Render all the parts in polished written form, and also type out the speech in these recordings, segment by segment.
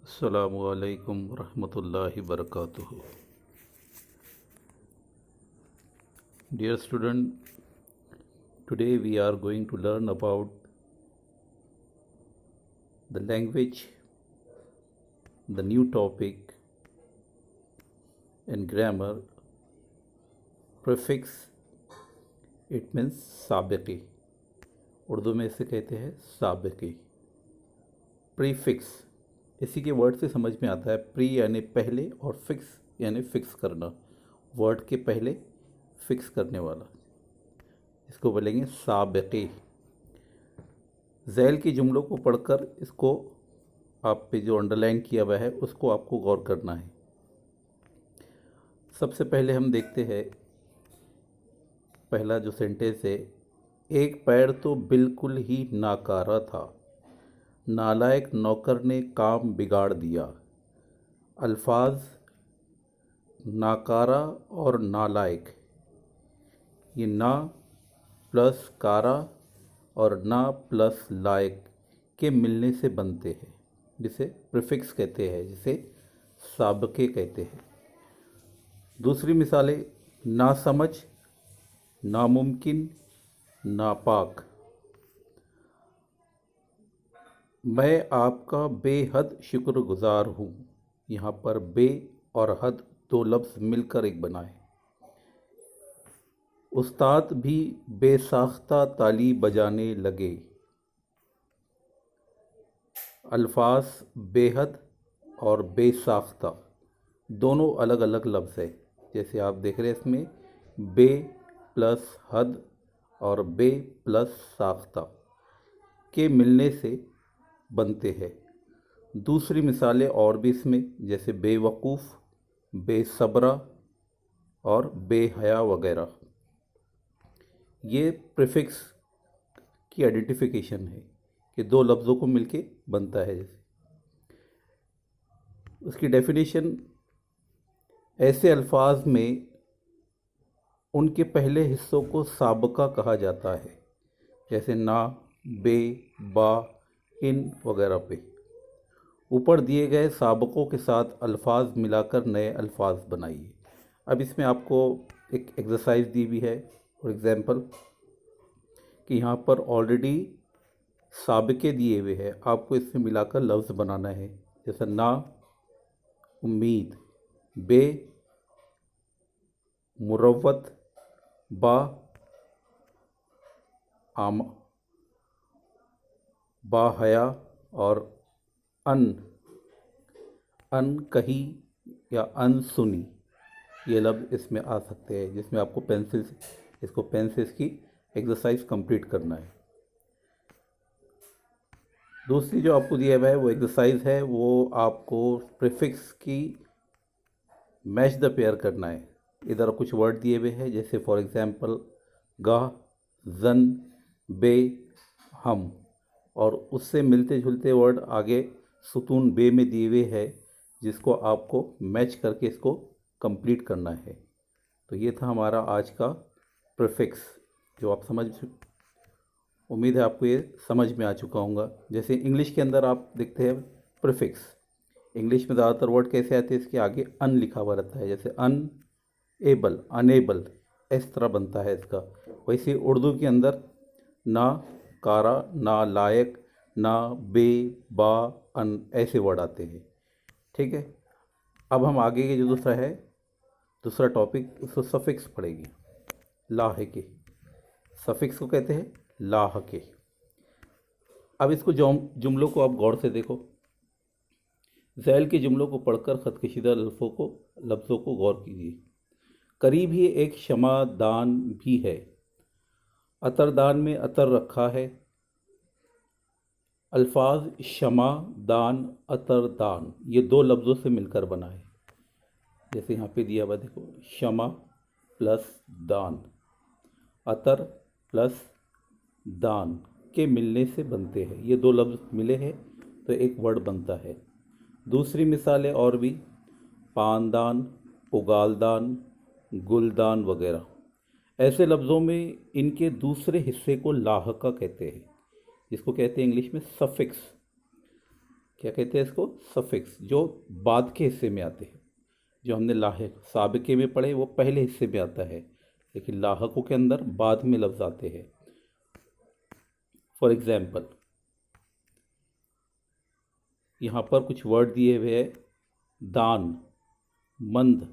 अस्सलामु अलैकुम रहमतुल्लाहि वबरकातुहू। Dear student, today we are going to learn about the language, the new topic and grammar. Prefix, it means साबिकी। Urdu में इसे कहते हैं साबिकी। प्रीफिक्स, इसी के वर्ड से समझ में आता है। प्री यानी पहले और फिक्स यानी फिक्स करना, वर्ड के पहले फिक्स करने वाला, इसको बोलेंगे साबिकी। ज़ैल के जुमलों को पढ़कर इसको आप पे जो अंडरलाइन किया हुआ है उसको आपको गौर करना है। सबसे पहले हम देखते हैं पहला जो सेंटेंस है, एक पैर तो बिल्कुल ही नाकारा था, नालायक नौकर ने काम बिगाड़ दिया। अल्फाज नाकारा और नालायक, ये ना प्लस कारा और ना प्लस लायक के मिलने से बनते हैं, जिसे प्रीफिक्स कहते हैं, जिसे साबके कहते हैं। दूसरी मिसालें, नासमझ, नामुमकिन, नापाक। मैं आपका बेहद शुक्रगुजार हूँ। यहाँ पर बे और हद दो लफ्ज़ मिलकर एक बना है। उस्ताद भी बेसाख्ता ताली बजाने लगे। अल्फाज बेहद और बेसाख्ता दोनों अलग अलग लफ्ज़ है। जैसे आप देख रहे हैं इसमें बे प्लस हद और बे प्लस साख्ता के मिलने से बनते हैं। दूसरी मिसालें और भी इसमें, जैसे बेवकूफ़, बेसब्रा और बेहया वगैरह। ये प्रीफिक्स की आइडेंटिफिकेशन है कि दो लफ्ज़ों को मिलके बनता है। जैसे उसकी डेफिनेशन, ऐसे अल्फाज में उनके पहले हिस्सों को साबका कहा जाता है, जैसे ना, बे, बा, इन वगैरह पे। ऊपर दिए गए साबकों के साथ अल्फाज मिलाकर नए अल्फाज बनाइए। अब इसमें आपको एक एक्सरसाइज दी हुई है, फॉर एग्ज़ाम्पल कि यहाँ पर ऑलरेडी साबिके दिए हुए हैं, आपको इसमें मिलाकर लफ्ज़ बनाना है। जैसे ना उम्मीद, बे मुरव्वत, बा आम, बाहया और अन कही या अनसुनी, ये लफ्ज़ इसमें आ सकते हैं, जिसमें आपको इसको पेन से इसकी एक्सरसाइज कंप्लीट करना है। दूसरी जो आपको दिया हुआ है वो एक्सरसाइज है, वो आपको प्रीफिक्स की मैच द पेयर करना है। इधर कुछ वर्ड दिए हुए हैं, जैसे फॉर एग्जांपल गाह, जन, बे, हम, और उससे मिलते जुलते वर्ड आगे सुतून बे में दिए हुए हैं, जिसको आपको मैच करके इसको कंप्लीट करना है। तो ये था हमारा आज का प्रीफिक्स, जो आप उम्मीद है आपको ये समझ में आ चुका होगा। जैसे इंग्लिश के अंदर आप देखते हैं प्रीफिक्स, इंग्लिश में ज़्यादातर वर्ड कैसे आते हैं, इसके आगे अन लिखा हुआ रहता है, जैसे अनएबल, अनेबल, इस तरह बनता है इसका। वैसे उर्दू के अंदर ना कारा, ना लायक, ना बे, बा, अन, ऐसे वर्ड आते हैं। ठीक है, अब हम आगे के जो दूसरा टॉपिक, उसको सफिक्स पढ़ेगी। लाहके, सफिक्स को कहते हैं लाहके। अब इसको जुमलों को आप गौर से देखो। ज़ैल के जुमलों को पढ़कर ख़तकशीदा लफ्ज़ों को गौर कीजिए। करीब ही एक शमा दान भी है, अतरदान में अतर रखा है। अल्फाज शमा, दान, अतरदान, ये दो लफ्ज़ों से मिलकर बना है। जैसे यहाँ पे दिया हुआ देखो, शमा प्लस दान, अतर प्लस दान के मिलने से बनते हैं। ये दो लफ्ज़ मिले हैं तो एक वर्ड बनता है। दूसरी मिसालें और भी, पानदान, उगालदान, गुलदान वगैरह। ऐसे लफ्ज़ों में इनके दूसरे हिस्से को लाहका कहते हैं, जिसको कहते हैं इंग्लिश में सफिक्स। क्या कहते हैं इसको, सफिक्स, जो बाद के हिस्से में आते हैं। जो हमने लाहिक साबिके में पढ़े वो पहले हिस्से में आता है, लेकिन लाहकों के अंदर बाद में लफ्ज़ आते हैं। फॉर एग्ज़ाम्पल यहाँ पर कुछ वर्ड दिए हुए हैं, दान, मंद,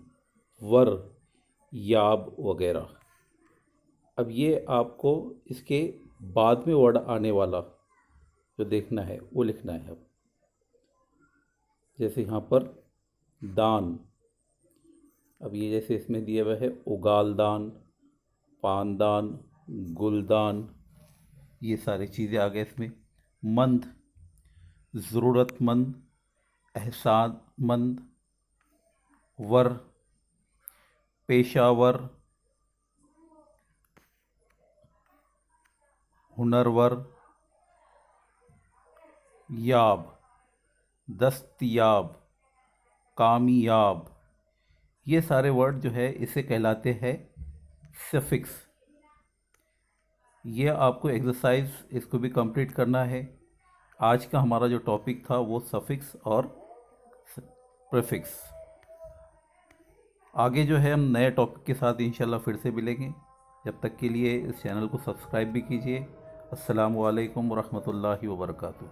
वर, याब वगैरह। अब ये आपको इसके बाद में वर्ड आने वाला जो देखना है वो लिखना है। अब जैसे यहाँ पर दान, अब ये जैसे इसमें दिया हुआ है उगाल दान, पानदान, गुलदान, ये सारी चीज़ें आ गए इसमें। मंद, ज़रूरतमंद, एहसानमंद, वर, पेशावर, हुनरवर, याब, दस्तयाब, कामयाब, ये सारे वर्ड जो है इसे कहलाते हैं सफिक्स। ये आपको एक्सरसाइज इसको भी कंप्लीट करना है। आज का हमारा जो टॉपिक था वो सफिक्स और प्रीफिक्स। आगे जो है हम नए टॉपिक के साथ इंशाल्लाह फिर से मिलेंगे। जब तक के लिए इस चैनल को सब्सक्राइब भी कीजिए। अस्सलामु अलैकुम वरहमतुल्लाहि वबरकातुहू।